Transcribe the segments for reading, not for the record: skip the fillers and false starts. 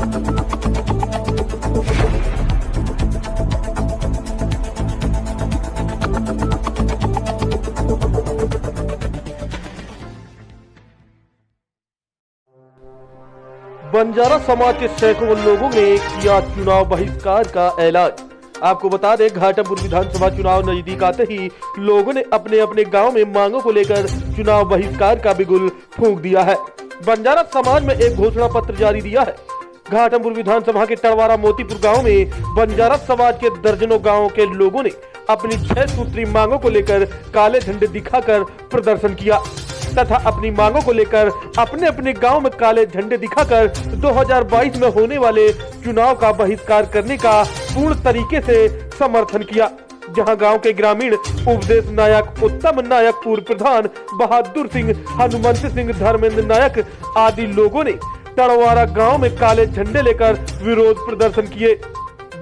बंजारा समाज के सैकड़ों लोगों ने किया चुनाव बहिष्कार का ऐलान। आपको बता दें, घाटमपुर विधानसभा चुनाव नजदीक आते ही लोगों ने अपने अपने गांव में मांगों को लेकर चुनाव बहिष्कार का बिगुल फूंक दिया है। बंजारा समाज में एक घोषणा पत्र जारी दिया है। घाटमपुर विधानसभा के टड़वारा मोतीपुर गांव में बंजारा समाज के दर्जनों गांवों के लोगों ने अपनी 6 सूत्री मांगों को लेकर काले झंडे दिखाकर प्रदर्शन किया तथा अपनी मांगों को लेकर अपने अपने गांव में काले झंडे दिखाकर 2022 में होने वाले चुनाव का बहिष्कार करने का पूर्ण तरीके से समर्थन किया। जहां गांव के ग्रामीण उपदेश नायक, उत्तम नायक, पूर्व प्रधान बहादुर सिंह, हनुमंत सिंह, धर्मेंद्र नायक आदि लोगों ने टड़वारा गांव में काले झंडे लेकर विरोध प्रदर्शन किए।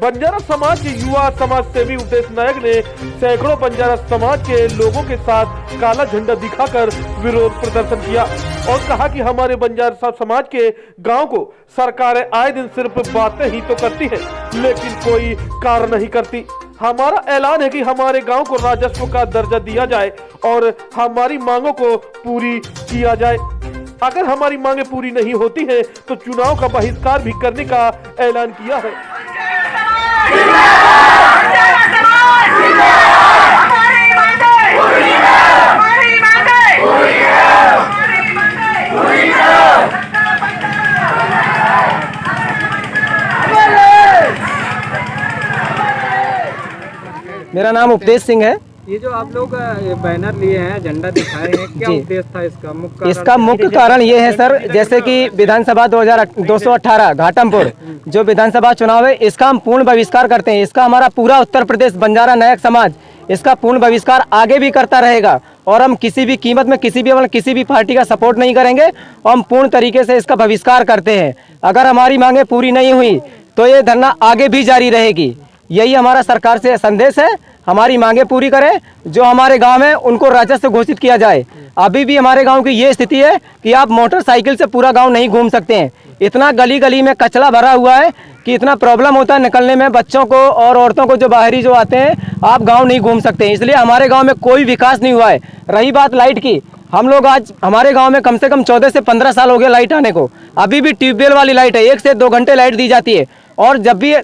बंजारा समाज के युवा समाज सेवी उपदेश नायक ने सैकड़ों बंजारा समाज के लोगों के साथ काला झंडा दिखाकर विरोध प्रदर्शन किया और कहा कि हमारे बंजारा समाज के गांव को सरकारें आए दिन सिर्फ बातें ही तो करती हैं, लेकिन कोई कार्य नहीं करती। हमारा ऐलान है कि हमारे गांव को राजस्व का दर्जा दिया जाए और हमारी मांगों को पूरी किया जाए। अगर हमारी मांगे पूरी नहीं होती है तो चुनाव का बहिष्कार भी करने का ऐलान किया है। मेरा नाम उपदेश सिंह है। ये जो आप लोग बैनर लिए हैं, झंडा दिखाए हैं, क्या उद्देश्य था इसका? इसका मुख्य कारण ये है सर, जैसे कि विधानसभा 218 घाटमपुर जो विधानसभा चुनाव है, इसका हम पूर्ण बहिष्कार करते हैं। इसका हमारा पूरा उत्तर प्रदेश बंजारा नायक समाज इसका पूर्ण बहिष्कार आगे भी करता रहेगा और हम किसी भी कीमत में किसी भी पार्टी का सपोर्ट नहीं करेंगे और हम पूर्ण तरीके से इसका बहिष्कार करते हैं। अगर हमारी मांगे पूरी नहीं हुई तो ये धरना आगे भी जारी रहेगी। यही हमारा सरकार से संदेश है, हमारी मांगे पूरी करें। जो हमारे गांव में उनको राजस्व घोषित किया जाए। अभी भी हमारे गांव की ये स्थिति है कि आप मोटरसाइकिल से पूरा गांव नहीं घूम सकते हैं। इतना गली गली में कचरा भरा हुआ है कि इतना प्रॉब्लम होता है निकलने में, बच्चों को और औरतों को जो बाहरी जो आते हैं, आप गाँव नहीं घूम सकते हैं। इसलिए हमारे गाँव में कोई विकास नहीं हुआ है। रही बात लाइट की, हम लोग आज हमारे गांव में कम से कम 14 से 15 साल हो गए लाइट आने को। अभी भी ट्यूबवेल वाली लाइट है, 1 से 2 घंटे लाइट दी जाती है और जब भी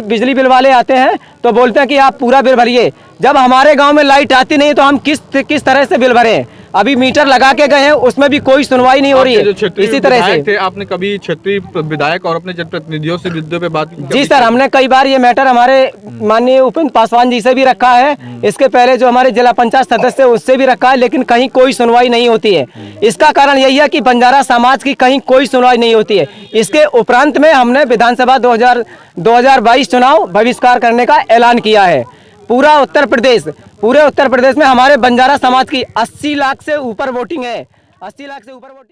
बिजली बिल वाले आते हैं तो बोलते हैं कि आप पूरा बिल भरिए। जब हमारे गांव में लाइट आती नहीं तो हम किस तरह से बिल भरें? अभी मीटर लगा के गए हैं, उसमें भी कोई सुनवाई नहीं हो रही है। इसी तरह से थे, आपने कभी क्षेत्रीय विधायक और अपने जनप्रतिनिधियों से मुद्दों पे बात की? जी सर, हमने कई बार ये मैटर हमारे माननीय उपेंद्र पासवान जी से भी रखा है। इसके पहले जो हमारे जिला पंचायत सदस्य उससे भी रखा है, लेकिन कहीं कोई सुनवाई नहीं होती है। इसका कारण यही है कि बंजारा समाज की कहीं कोई सुनवाई नहीं होती है। इसके उपरांत में हमने विधानसभा 2022 चुनाव बहिष्कार करने का ऐलान किया है। पूरे उत्तर प्रदेश में हमारे बंजारा समाज की 80 लाख से ऊपर वोटिंग है। 80 लाख से ऊपर वोटिंग